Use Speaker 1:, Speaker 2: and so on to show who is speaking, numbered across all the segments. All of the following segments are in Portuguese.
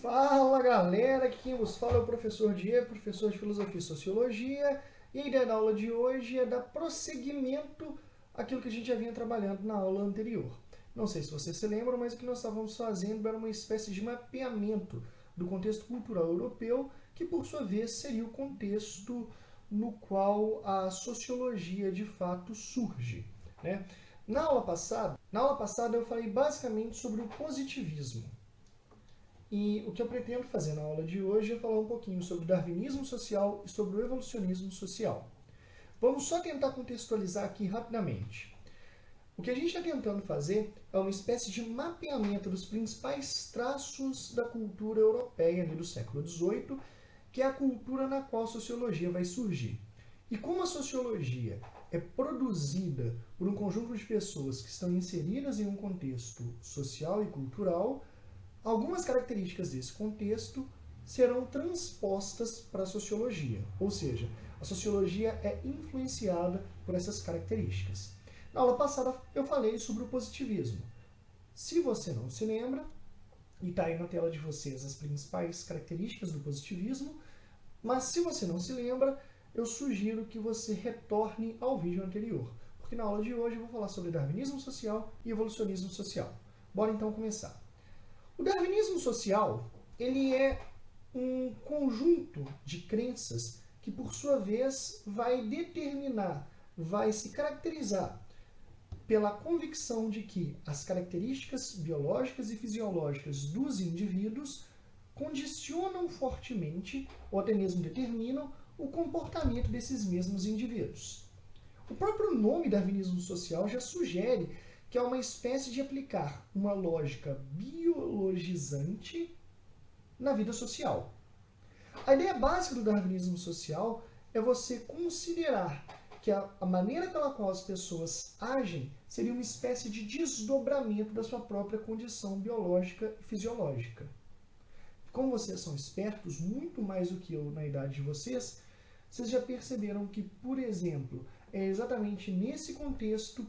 Speaker 1: Fala galera, aqui quem vos fala é o professor Diego, professor de Filosofia e Sociologia, e a ideia da aula de hoje é dar prosseguimento àquilo que a gente já vinha trabalhando na aula anterior. Não sei se vocês se lembram, mas o que nós estávamos fazendo era uma espécie de mapeamento do contexto cultural europeu, que por sua vez seria o contexto no qual a sociologia de fato surge, né? Na aula passada eu falei basicamente sobre o positivismo. E o que eu pretendo fazer na aula de hoje é falar um pouquinho sobre o darwinismo social e sobre o evolucionismo social. Vamos só tentar contextualizar aqui rapidamente. O que a gente está tentando fazer é uma espécie de mapeamento dos principais traços da cultura europeia do século XVIII, que é a cultura na qual a sociologia vai surgir. E como a sociologia é produzida por um conjunto de pessoas que estão inseridas em um contexto social e cultural, algumas características desse contexto serão transpostas para a sociologia, ou seja, a sociologia é influenciada por essas características. Na aula passada eu falei sobre o positivismo. Se você não se lembra, e está aí na tela de vocês as principais características do positivismo, mas se você não se lembra, eu sugiro que você retorne ao vídeo anterior, porque na aula de hoje eu vou falar sobre darwinismo social e evolucionismo social. Bora então começar. O darwinismo social, ele é um conjunto de crenças que, por sua vez, vai determinar, vai se caracterizar pela convicção de que as características biológicas e fisiológicas dos indivíduos condicionam fortemente, ou até mesmo determinam, o comportamento desses mesmos indivíduos. O próprio nome darwinismo social já sugere que é uma espécie de aplicar uma lógica biologizante na vida social. A ideia básica do darwinismo social é você considerar que a maneira pela qual as pessoas agem seria uma espécie de desdobramento da sua própria condição biológica e fisiológica. Como vocês são espertos, muito mais do que eu na idade de vocês já perceberam que, por exemplo, é exatamente nesse contexto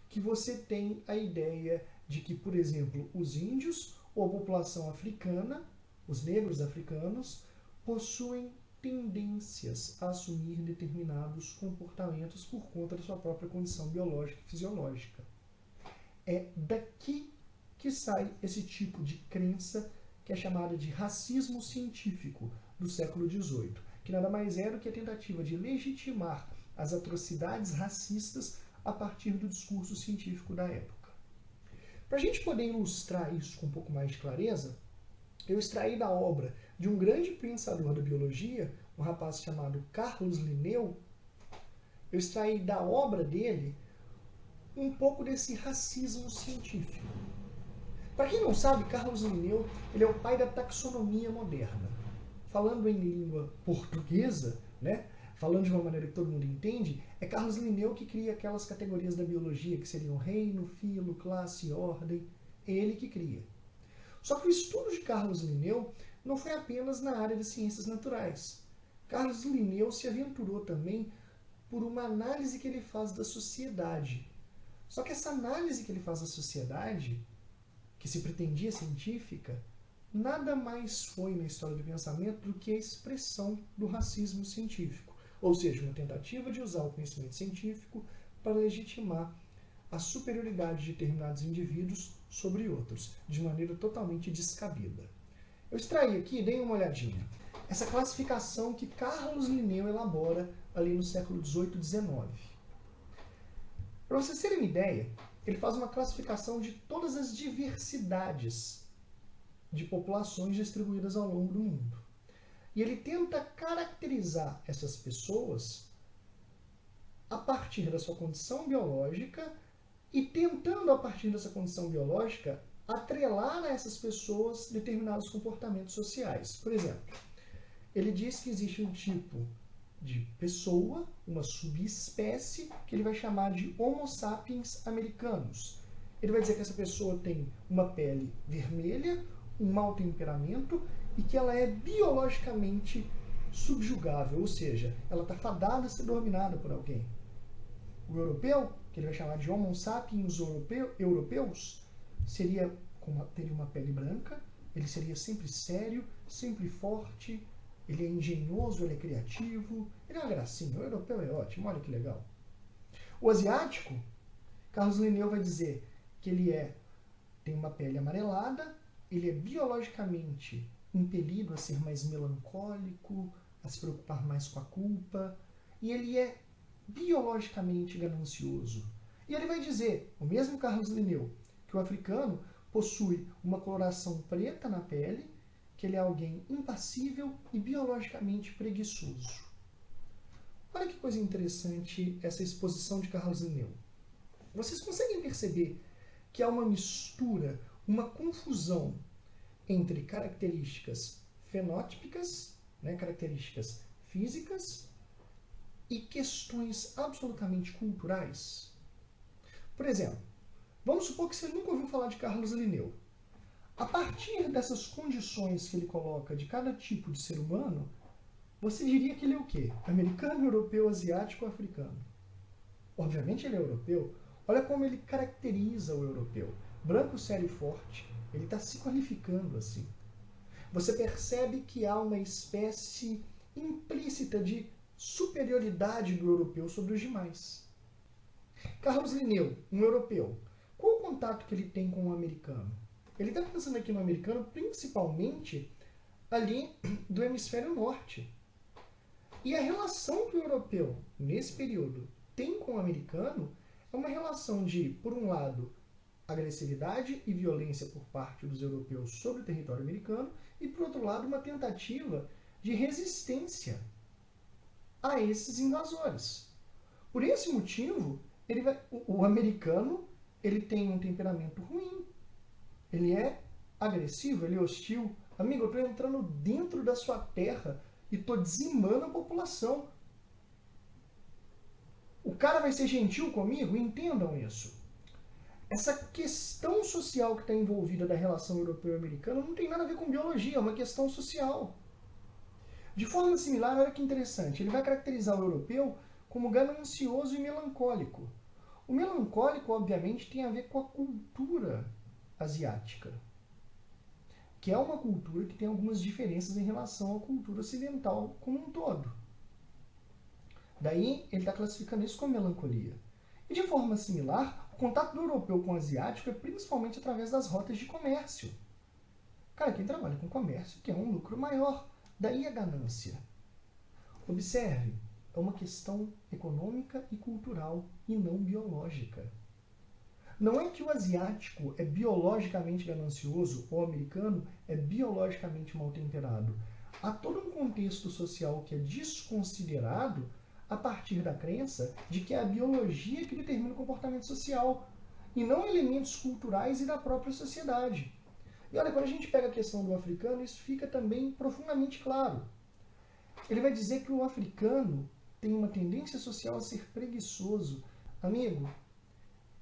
Speaker 1: que você tem a ideia de que, por exemplo, os índios ou a população africana, os negros africanos, possuem tendências a assumir determinados comportamentos por conta da sua própria condição biológica e fisiológica. É daqui que sai esse tipo de crença que é chamada de racismo científico do século XVIII, que nada mais é do que a tentativa de legitimar as atrocidades racistas a partir do discurso científico da época. Para a gente poder ilustrar isso com um pouco mais de clareza, eu extraí da obra de um grande pensador da biologia, um rapaz chamado Carlos Linneu, eu extraí da obra dele um pouco desse racismo científico. Para quem não sabe, Carlos Linneu ele é o pai da taxonomia moderna. Falando em língua portuguesa, né? Falando de uma maneira que todo mundo entende, é Carlos Linneu que cria aquelas categorias da biologia que seriam reino, filo, classe, ordem. É ele que cria. Só que o estudo de Carlos Linneu não foi apenas na área das ciências naturais. Carlos Linneu se aventurou também por uma análise que ele faz da sociedade. Só que essa análise que ele faz da sociedade, que se pretendia científica, nada mais foi na história do pensamento do que a expressão do racismo científico. Ou seja, uma tentativa de usar o conhecimento científico para legitimar a superioridade de determinados indivíduos sobre outros, de maneira totalmente descabida. Eu extraí aqui, deem uma olhadinha, essa classificação que Carlos Linneu elabora ali no século XVIII e XIX. Para vocês terem uma ideia, ele faz uma classificação de todas as diversidades de populações distribuídas ao longo do mundo. E ele tenta caracterizar essas pessoas a partir da sua condição biológica e tentando, a partir dessa condição biológica, atrelar a essas pessoas determinados comportamentos sociais. Por exemplo, ele diz que existe um tipo de pessoa, uma subespécie, que ele vai chamar de Homo sapiens americanos. Ele vai dizer que essa pessoa tem uma pele vermelha, um mau temperamento e que ela é biologicamente subjugável, ou seja, ela está fadada a ser dominada por alguém. O europeu, que ele vai chamar de Homo sapiens europeus, teria uma pele branca, ele seria sempre sério, sempre forte, ele é engenhoso, ele é criativo, ele é uma gracinha, o europeu é ótimo, olha que legal. O asiático, Carlos Linneu vai dizer que ele tem uma pele amarelada, ele é biologicamente impelido a ser mais melancólico, a se preocupar mais com a culpa, e ele é biologicamente ganancioso. E ele vai dizer, o mesmo Carlos Linneu, que o africano possui uma coloração preta na pele, que ele é alguém impassível e biologicamente preguiçoso. Olha que coisa interessante essa exposição de Carlos Linneu. Vocês conseguem perceber que há uma mistura, uma confusão entre características fenótipicas, características físicas, e questões absolutamente culturais? Por exemplo, vamos supor que você nunca ouviu falar de Carlos Linneu. A partir dessas condições que ele coloca de cada tipo de ser humano, você diria que ele é o quê? Americano, europeu, asiático ou africano? Obviamente ele é europeu. Olha como ele caracteriza o europeu. Branco, sério e forte. Ele está se qualificando assim. Você percebe que há uma espécie implícita de superioridade do europeu sobre os demais. Carlos Linneu, um europeu, qual o contato que ele tem com o americano? Ele está pensando aqui no americano principalmente ali do hemisfério norte. E a relação que o europeu, nesse período, tem com o americano é uma relação de, por um lado, agressividade e violência por parte dos europeus sobre o território americano e, por outro lado, uma tentativa de resistência a esses invasores. Por esse motivo, o americano ele tem um temperamento ruim. Ele é agressivo, ele é hostil. Amigo, eu estou entrando dentro da sua terra e estou dizimando a população. O cara vai ser gentil comigo? Entendam isso. Essa questão social que está envolvida da relação europeu-americana não tem nada a ver com biologia, é uma questão social. De forma similar, olha que interessante, ele vai caracterizar o europeu como ganancioso e melancólico. O melancólico, obviamente, tem a ver com a cultura asiática, que é uma cultura que tem algumas diferenças em relação à cultura ocidental como um todo. Daí, ele está classificando isso como melancolia. E de forma similar, o contato do europeu com o asiático é principalmente através das rotas de comércio. Cara, quem trabalha com comércio quer um lucro maior. Daí a ganância. Observe, é uma questão econômica e cultural e não biológica. Não é que o asiático é biologicamente ganancioso ou o americano é biologicamente mal-temperado. Há todo um contexto social que é desconsiderado a partir da crença de que é a biologia que determina o comportamento social e não elementos culturais e da própria sociedade. E olha, quando a gente pega a questão do africano, isso fica também profundamente claro. Ele vai dizer que o africano tem uma tendência social a ser preguiçoso. Amigo,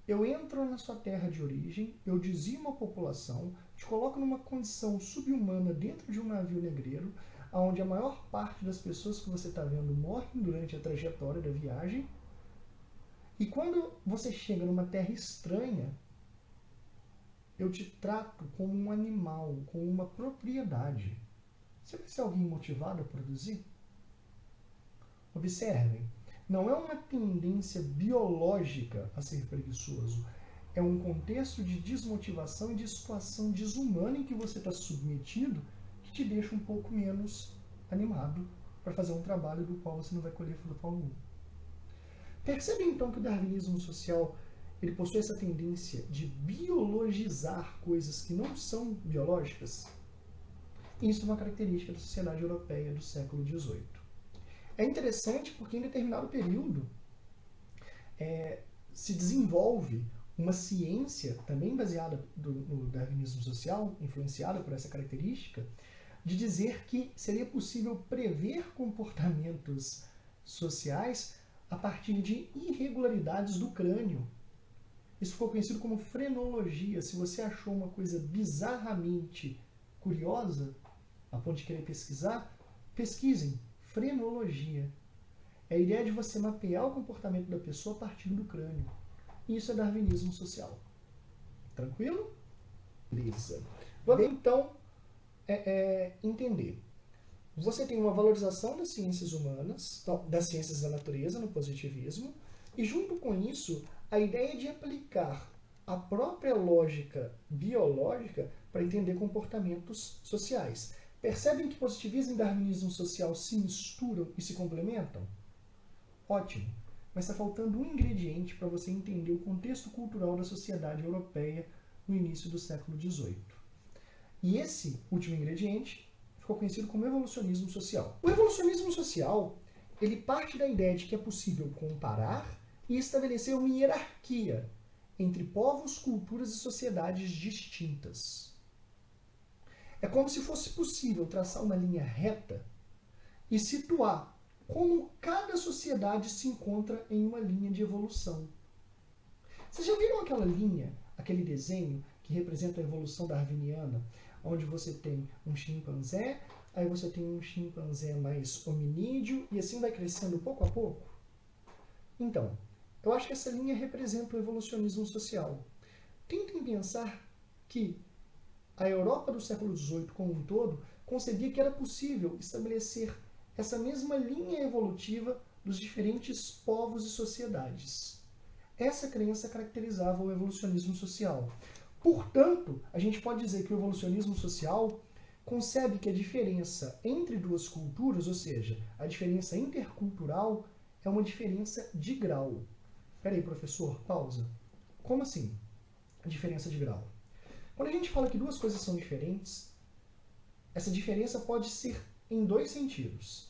Speaker 1: eu entro na sua terra de origem, eu dizimo a população, te coloco numa condição subhumana dentro de um navio negreiro, onde a maior parte das pessoas que você está vendo morrem durante a trajetória da viagem. E quando você chega numa terra estranha, eu te trato como um animal, como uma propriedade. Você vai ser alguém motivado a produzir? Observem, não é uma tendência biológica a ser preguiçoso. É um contexto de desmotivação e de situação desumana em que você está submetido que te deixa um pouco menos animado para fazer um trabalho do qual você não vai colher fruto algum. Percebe então que o darwinismo social ele possui essa tendência de biologizar coisas que não são biológicas? Isso é uma característica da sociedade europeia do século XVIII. É interessante porque em determinado período se desenvolve uma ciência também baseada no darwinismo social, influenciada por essa característica, de dizer que seria possível prever comportamentos sociais a partir de irregularidades do crânio. Isso ficou conhecido como frenologia. Se você achou uma coisa bizarramente curiosa, a ponto de querer pesquisar, pesquisem frenologia. É a ideia de você mapear o comportamento da pessoa a partir do crânio. E isso é darwinismo social. Tranquilo? Beleza. Vamos então entender. Você tem uma valorização das ciências humanas, das ciências da natureza, no positivismo, e junto com isso, a ideia de aplicar a própria lógica biológica para entender comportamentos sociais. Percebem que positivismo e darwinismo social se misturam e se complementam? Ótimo, mas está faltando um ingrediente para você entender o contexto cultural da sociedade europeia no início do século XVIII. E esse último ingrediente ficou conhecido como evolucionismo social. O evolucionismo social, ele parte da ideia de que é possível comparar e estabelecer uma hierarquia entre povos, culturas e sociedades distintas. É como se fosse possível traçar uma linha reta e situar como cada sociedade se encontra em uma linha de evolução. Vocês já viram aquela linha, aquele desenho que representa a evolução darwiniana, onde você tem um chimpanzé, aí você tem um chimpanzé mais hominídeo, e assim vai crescendo pouco a pouco? Então, eu acho que essa linha representa o evolucionismo social. Tentem pensar que a Europa do século XVIII como um todo concebia que era possível estabelecer essa mesma linha evolutiva dos diferentes povos e sociedades. Essa crença caracterizava o evolucionismo social. Portanto, a gente pode dizer que o evolucionismo social concebe que a diferença entre duas culturas, ou seja, a diferença intercultural, é uma diferença de grau. Peraí, professor, pausa. Como assim? A diferença de grau. Quando a gente fala que duas coisas são diferentes, essa diferença pode ser em dois sentidos.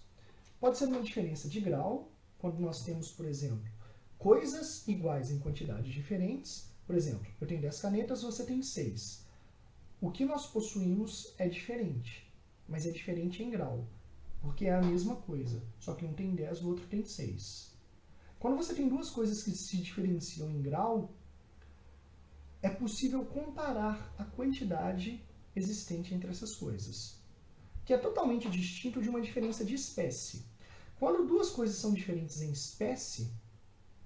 Speaker 1: Pode ser uma diferença de grau, quando nós temos, por exemplo, coisas iguais em quantidades diferentes. Por exemplo, eu tenho 10 canetas, você tem 6. O que nós possuímos é diferente, mas é diferente em grau, porque é a mesma coisa, só que um tem 10, o outro tem 6. Quando você tem duas coisas que se diferenciam em grau, é possível comparar a quantidade existente entre essas coisas, que é totalmente distinto de uma diferença de espécie. Quando duas coisas são diferentes em espécie,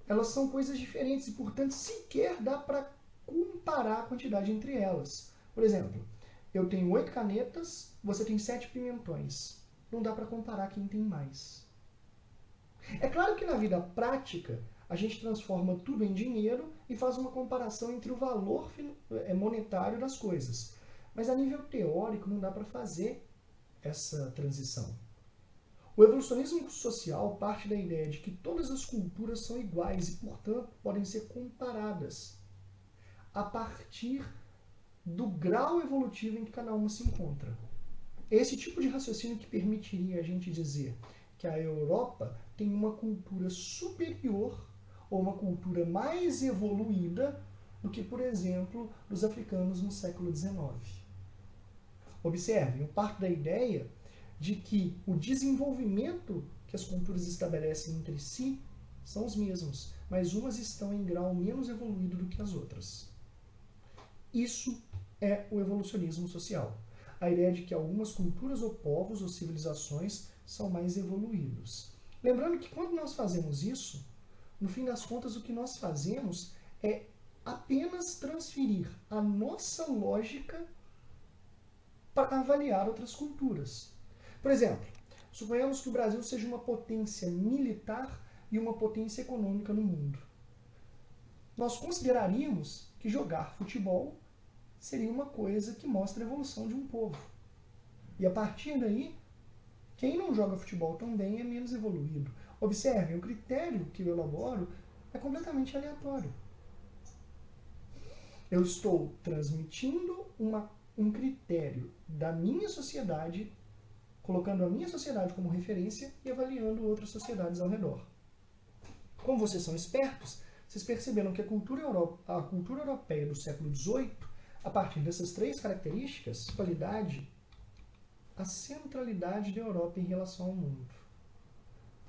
Speaker 1: elas são coisas diferentes e, portanto, sequer dá para comparar a quantidade entre elas. Por exemplo, eu tenho 8 canetas, você tem 7 pimentões. Não dá para comparar quem tem mais. É claro que na vida prática, a gente transforma tudo em dinheiro e faz uma comparação entre o valor monetário das coisas. Mas a nível teórico não dá para fazer essa transição. O evolucionismo social parte da ideia de que todas as culturas são iguais e, portanto, podem ser comparadas a partir do grau evolutivo em que cada uma se encontra. Esse tipo de raciocínio que permitiria a gente dizer que a Europa tem uma cultura superior ou uma cultura mais evoluída do que, por exemplo, os africanos no século XIX. Observem, eu parto da ideia de que o desenvolvimento que as culturas estabelecem entre si são os mesmos, mas umas estão em grau menos evoluído do que as outras. Isso é o evolucionismo social. A ideia de que algumas culturas ou povos ou civilizações são mais evoluídos. Lembrando que quando nós fazemos isso, no fim das contas, o que nós fazemos é apenas transferir a nossa lógica para avaliar outras culturas. Por exemplo, suponhamos que o Brasil seja uma potência militar e uma potência econômica no mundo. Nós consideraríamos que jogar futebol seria uma coisa que mostra a evolução de um povo. E a partir daí, quem não joga futebol tão bem é menos evoluído. Observem, o critério que eu elaboro é completamente aleatório. Eu estou transmitindo um critério da minha sociedade, colocando a minha sociedade como referência e avaliando outras sociedades ao redor. Como vocês são espertos, vocês perceberam que a cultura europeia do século XVIII, a partir dessas três características, qualidade, a centralidade da Europa em relação ao mundo,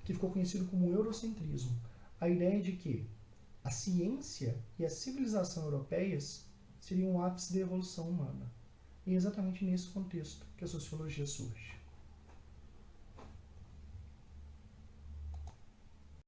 Speaker 1: que ficou conhecido como eurocentrismo. A ideia de que a ciência e a civilização europeias seriam o ápice da evolução humana. E é exatamente nesse contexto que a sociologia surge.